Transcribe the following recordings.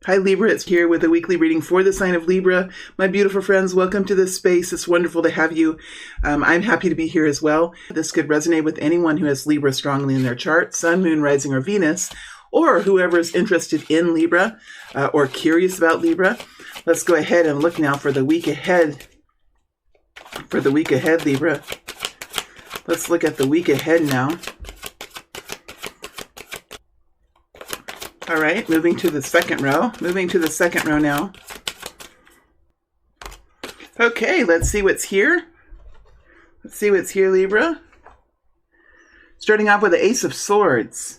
Hi Libra, it's here with a weekly reading for the sign of Libra. My beautiful friends, welcome to this space. It's wonderful to have you. I'm happy to be here as well. This could resonate with anyone who has Libra strongly in their chart, Sun, Moon, Rising, or Venus, or whoever is interested in Libra or curious about Libra. Let's go ahead and look now for the week ahead. For the week ahead, Libra. Let's look at the week ahead now. All right, moving to the second row. Moving to the second row now. Okay, let's see what's here. Let's see what's here, Libra. Starting off with the Ace of Swords.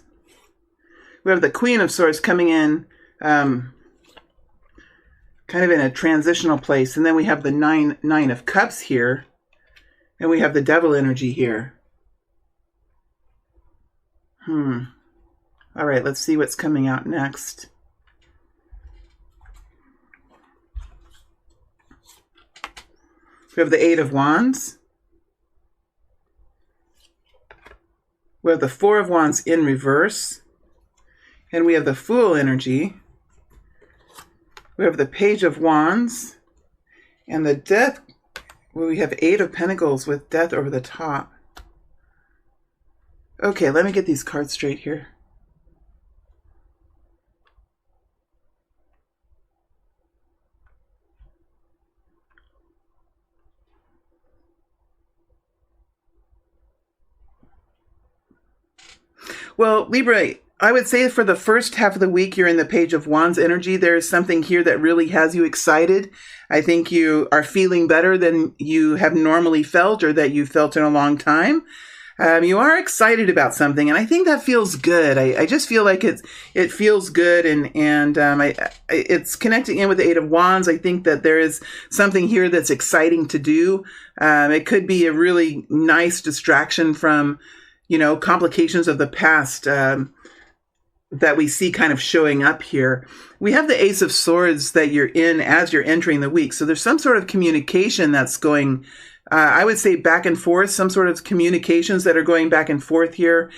We have the Queen of Swords coming in kind of in a transitional place. And then we have the Nine of Cups here. And we have the Devil energy here. All right, let's see what's coming out next. We have the Eight of Wands. We have the Four of Wands in reverse. And we have the Fool energy. We have the Page of Wands. And the Death, well, we have Eight of Pentacles with Death over the top. Okay, let me get these cards straight here. Well, Libra, I would say for the first half of the week, you're in the Page of Wands energy. There is something here that really has you excited. I think you are feeling better than you have normally felt or that you felt in a long time. You are excited about something, and I think that feels good. I just feel like it feels good, and it's connecting in with the Eight of Wands. I think that there is something here that's exciting to do. It could be a really nice distraction from complications of the past that we see kind of showing up here. We have the Ace of Swords that you're in as you're entering the week. So there's some sort of communication that's going, I would say, back and forth, some sort of communications that are going back and forth here.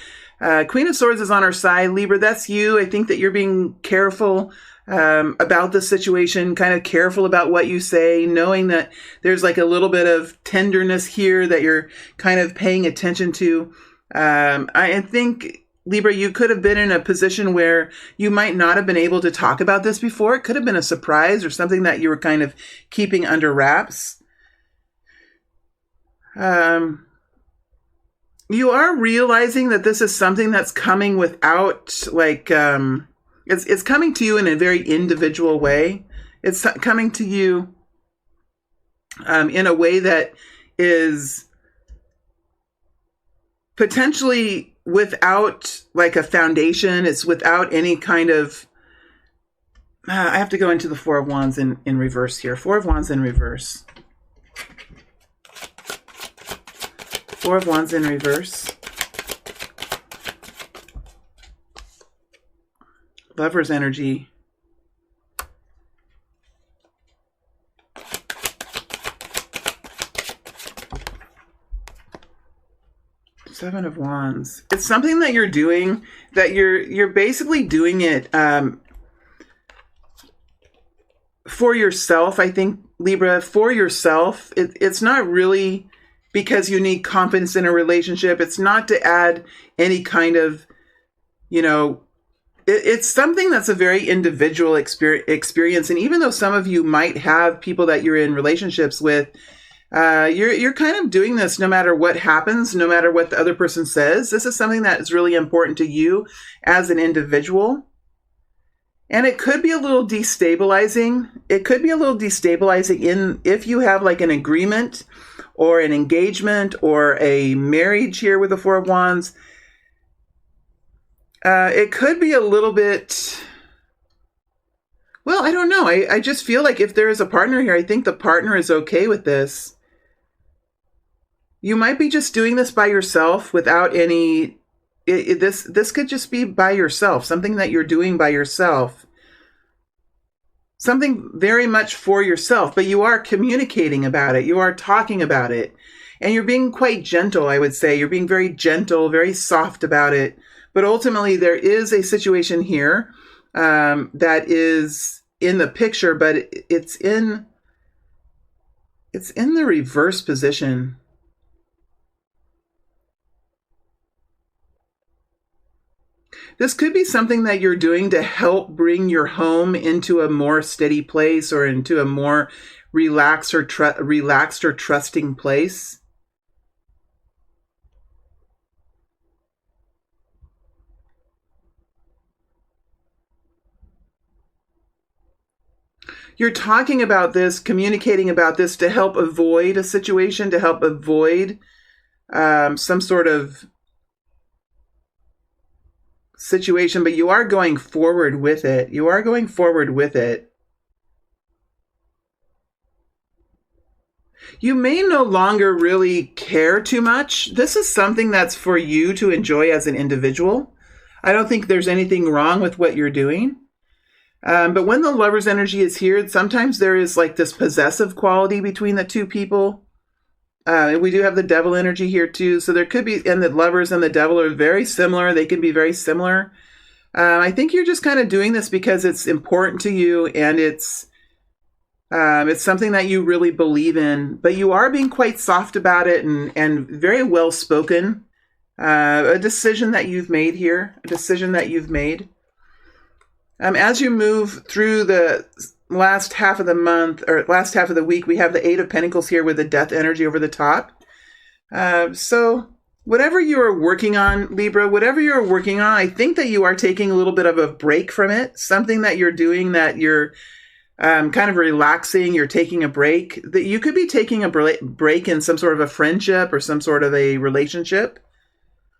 Queen of Swords is on our side. Libra, that's you. I think that you're being careful about the situation, kind of careful about what you say, knowing that there's like a little bit of tenderness here that you're kind of paying attention to. I think, Libra, you could have been in a position where you might not have been able to talk about this before. It could have been a surprise or something that you were kind of keeping under wraps. You are realizing that this is something that's coming without, like, it's coming to you in a very individual way. It's coming to you in a way that is potentially without like a foundation. It's without any kind of, I have to go into the Four of Wands in reverse here. Four of Wands in reverse. Four of Wands in reverse. Lover's energy. Seven of Wands. It's something that you're doing, that you're basically doing it for yourself, I think, Libra, for yourself. It's not really because you need confidence in a relationship. It's not to add any kind of, it's something that's a very individual experience. And even though some of you might have people that you're in relationships with, you're kind of doing this no matter what happens, no matter what the other person says. This is something that is really important to you as an individual. And it could be a little destabilizing. It could be a little destabilizing if you have like an agreement or an engagement or a marriage here with the Four of Wands. It could be a little bit, well, I don't know. I just feel like if there is a partner here, I think the partner is okay with this. You might be just doing this by yourself without any, this could just be by yourself, something that you're doing by yourself. Something very much for yourself, but you are communicating about it. You are talking about it. And you're being quite gentle, I would say. You're being very gentle, very soft about it. But ultimately, there is a situation here that is in the picture, but it's in the reverse position. This could be something that you're doing to help bring your home into a more steady place or into a more relaxed or trusting place. You're talking about this, communicating about this to help avoid a situation, to help avoid some sort of situation, but you are going forward with it. You are going forward with it. You may no longer really care too much. This is something that's for you to enjoy as an individual. I don't think there's anything wrong with what you're doing. But when the lover's energy is here, sometimes there is like this possessive quality between the two people. We do have the devil energy here too. So there could be, and the lovers and the devil are very similar. They can be very similar. I think you're just kind of doing this because it's important to you and it's something that you really believe in, but you are being quite soft about it and very well spoken. A decision that you've made here, a decision that you've made. As you move through the last half of the month or last half of the week, we have the Eight of Pentacles here with the death energy over the top. So whatever you are working on, Libra, whatever you're working on, I think that you are taking a little bit of a break from it. Something that you're doing that you're kind of relaxing, you're taking a break. That you could be taking a break in some sort of a friendship or some sort of a relationship.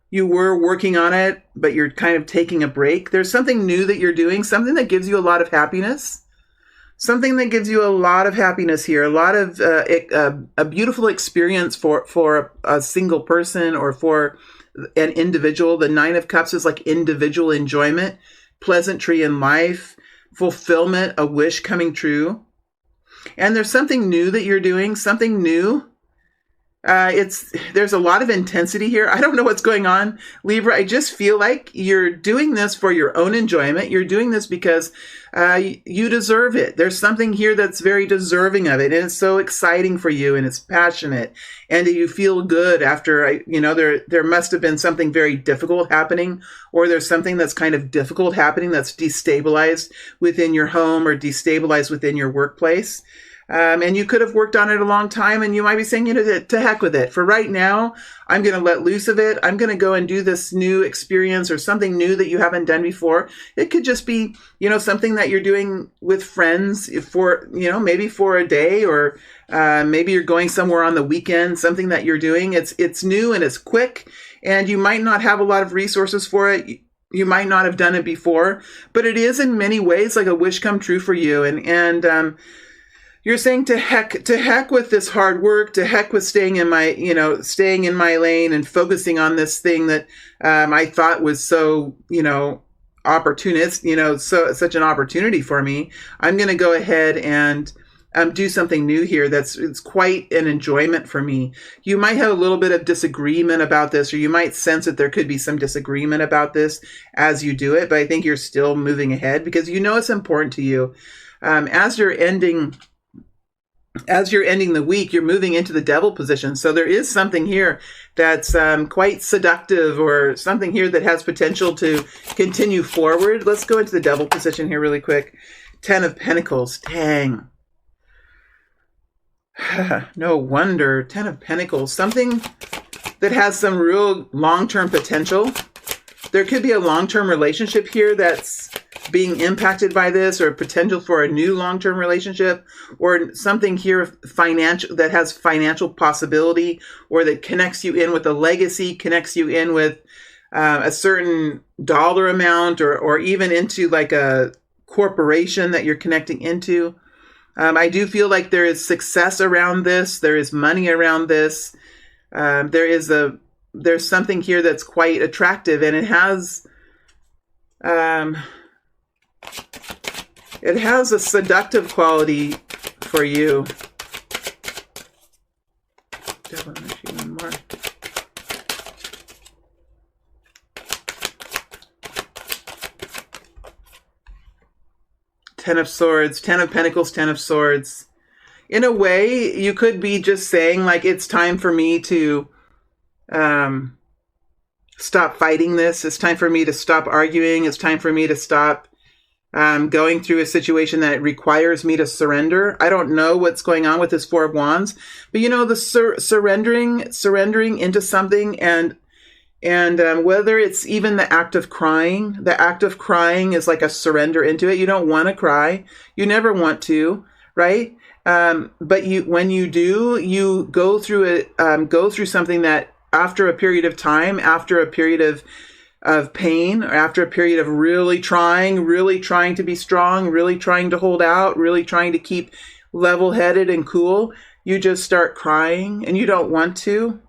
You were working on it, but you're kind of taking a break. There's something new that you're doing, something that gives you a lot of happiness. Something that gives you a lot of happiness here, a lot of a beautiful experience for a single person or for an individual. The Nine of Cups is like individual enjoyment, pleasantry in life, fulfillment, a wish coming true. And there's something new that you're doing, something new. There's a lot of intensity here. I don't know what's going on, Libra. I just feel like you're doing this for your own enjoyment. You're doing this because you deserve it. There's something here that's very deserving of it, and it's so exciting for you, and it's passionate, and you feel good after. There must have been something very difficult happening, or there's something that's kind of difficult happening that's destabilized within your home or destabilized within your workplace. And you could have worked on it a long time, and you might be saying, to heck with it. For right now, I'm going to let loose of it. I'm going to go and do this new experience or something new that you haven't done before. It could just be, something that you're doing with friends for, maybe for a day, or maybe you're going somewhere on the weekend, something that you're doing. It's new and it's quick, and you might not have a lot of resources for it. You might not have done it before, but it is in many ways like a wish come true for you. And you're saying to heck with this hard work, to heck with staying in my lane and focusing on this thing that I thought was so, opportunist, such an opportunity for me. I'm going to go ahead and do something new here. It's quite an enjoyment for me. You might have a little bit of disagreement about this, or you might sense that there could be some disagreement about this as you do it, but I think you're still moving ahead because it's important to you. As you're ending the week, you're moving into the devil position. So there is something here that's quite seductive, or something here that has potential to continue forward. Let's go into the devil position here really quick. 10 of Pentacles. Dang. No wonder. 10 of Pentacles. Something that has some real long-term potential. There could be a long-term relationship here that's being impacted by this, or potential for a new long-term relationship, or something here financial that has financial possibility, or that connects you in with a legacy, connects you in with a certain dollar amount, or even into like a corporation that you're connecting into. I do feel like there is success around this. There is money around this. There's something here that's quite attractive, and it has a seductive quality for you. Devil energy, one more. Ten of Swords, Ten of Pentacles, Ten of Swords. In a way, you could be just saying, like, it's time for me to stop fighting this. It's time for me to stop arguing. It's time for me to stop going through a situation that requires me to surrender. I don't know what's going on with this Four of Wands, but you know, the surrendering into something, and whether it's even the act of crying is like a surrender into it. You don't want to cry. You never want to, right? But when you do, you go through it, go through something that after a period of time, after a period of pain, or after a period of really trying to be strong, really trying to hold out, really trying to keep level-headed and cool, you just start crying, and you don't want to,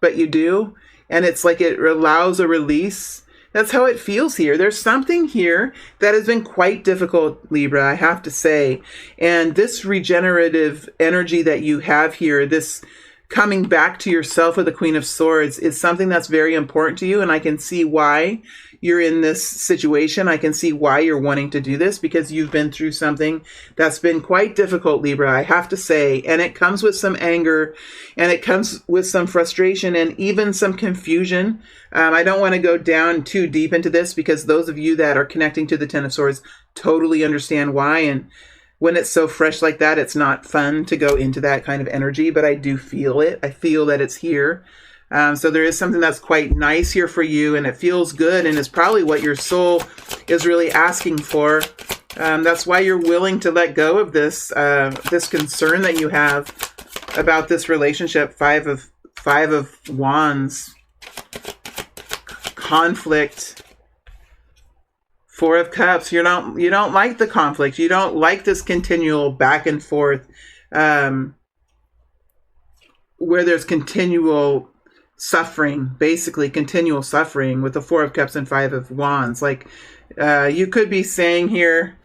but you do. And it's like it allows a release. That's how it feels here. There's something here that has been quite difficult, Libra, I have to say. And this regenerative energy that you have here, this coming back to yourself with the Queen of Swords, is something that's very important to you. And I can see why you're in this situation. I can see why you're wanting to do this, because you've been through something that's been quite difficult, Libra, I have to say. And it comes with some anger, and it comes with some frustration, and even some confusion. I don't want to go down too deep into this, because those of you that are connecting to the Ten of Swords totally understand why. And when it's so fresh like that, it's not fun to go into that kind of energy, but I do feel it. I feel that it's here. So there is something that's quite nice here for you, and it feels good, and it's probably what your soul is really asking for. That's why you're willing to let go of this this concern that you have about this relationship. Five of Wands, conflict. Four of Cups. You don't like the conflict. You don't like this continual back and forth, where there's continual suffering, basically continual suffering with the Four of Cups and Five of Wands. Like, you could be saying here,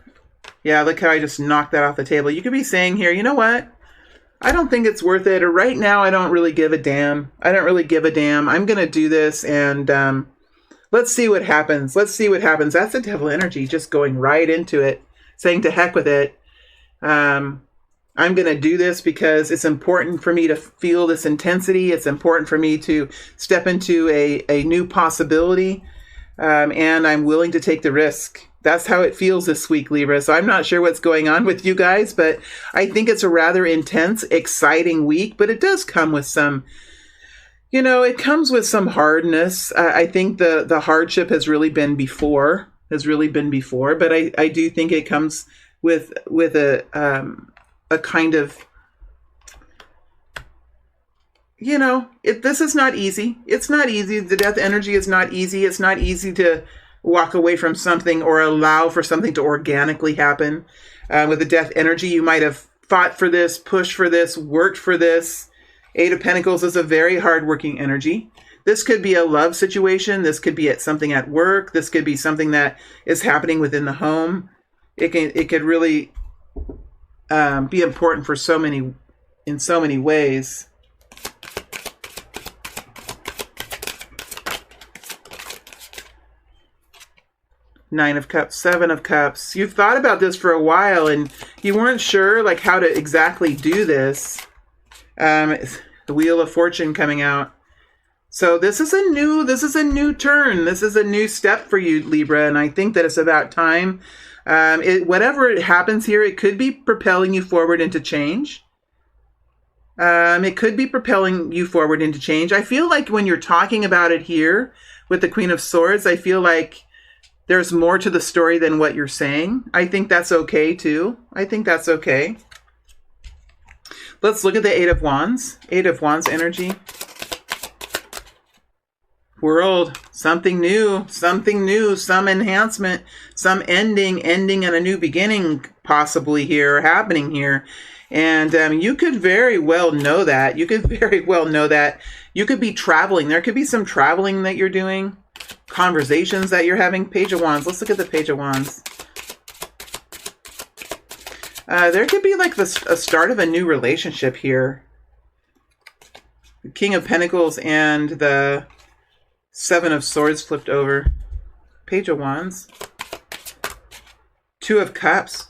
yeah, look how I just knocked that off the table. You could be saying here, you know what? I don't think it's worth it. Or right now, I don't really give a damn. I don't really give a damn. I'm going to do this, and let's see what happens. Let's see what happens. That's the devil energy, just going right into it, saying to heck with it. I'm going to do this because it's important for me to feel this intensity. It's important for me to step into a new possibility. And I'm willing to take the risk. That's how it feels this week, Libra. So I'm not sure what's going on with you guys, but I think it's a rather intense, exciting week. But it does come with some, it comes with some hardness. I think the hardship has really been before, but I do think it comes with a kind of, this is not easy. It's not easy. The death energy is not easy. It's not easy to walk away from something or allow for something to organically happen. With the death energy, you might have fought for this, pushed for this, worked for this. Eight of Pentacles is a very hardworking energy. This could be a love situation. This could be something at work. This could be something that is happening within the home. It could really be important for in so many ways. Nine of Cups, Seven of Cups. You've thought about this for a while, and you weren't sure like how to exactly do this. The Wheel of Fortune coming out. So this is a new turn. This is a new step for you, Libra, and I think that it's about time. Whatever happens here, it could be propelling you forward into change. It could be propelling you forward into change. I feel like when you're talking about it here with the Queen of Swords, I feel like there's more to the story than what you're saying. I think that's okay too. I think that's okay. Let's look at the Eight of Wands. Eight of Wands energy. World, something new, some enhancement, some ending and a new beginning possibly here, happening here. And you could very well know that. You could be traveling. There could be some traveling that you're doing, conversations that you're having. Page of Wands. Let's look at the Page of Wands. There could be like a start of a new relationship here. The King of Pentacles and the Seven of Swords flipped over. Page of Wands. Two of Cups.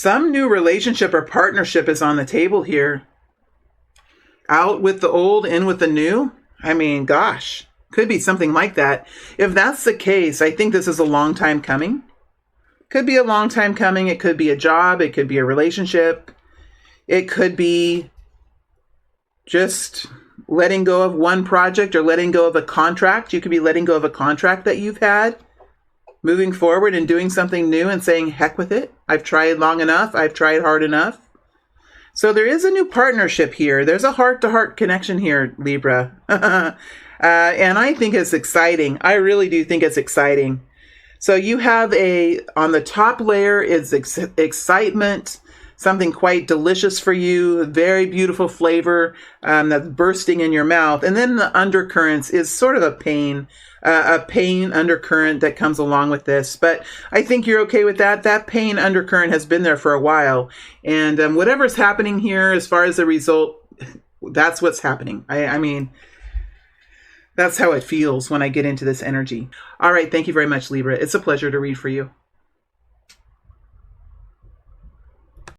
Some new relationship or partnership is on the table here. Out with the old, in with the new. I mean, gosh, could be something like that. If that's the case, I think this is a long time coming. Could be a long time coming. It could be a job. It could be a relationship. It could be just letting go of one project or letting go of a contract. You could be letting go of a contract that you've had, moving forward and doing something new and saying, heck with it. I've tried long enough. I've tried hard enough. So there is a new partnership here. There's a heart-to-heart connection here, Libra. And I think it's exciting. I really do think it's exciting. So you have on the top layer is excitement, something quite delicious for you, very beautiful flavor that's bursting in your mouth. And then the undercurrents is sort of a pain undercurrent that comes along with this. But I think you're okay with that. That pain undercurrent has been there for a while. And whatever's happening here as far as the result, that's what's happening. I mean, that's how it feels when I get into this energy. All right. Thank you very much, Libra. It's a pleasure to read for you.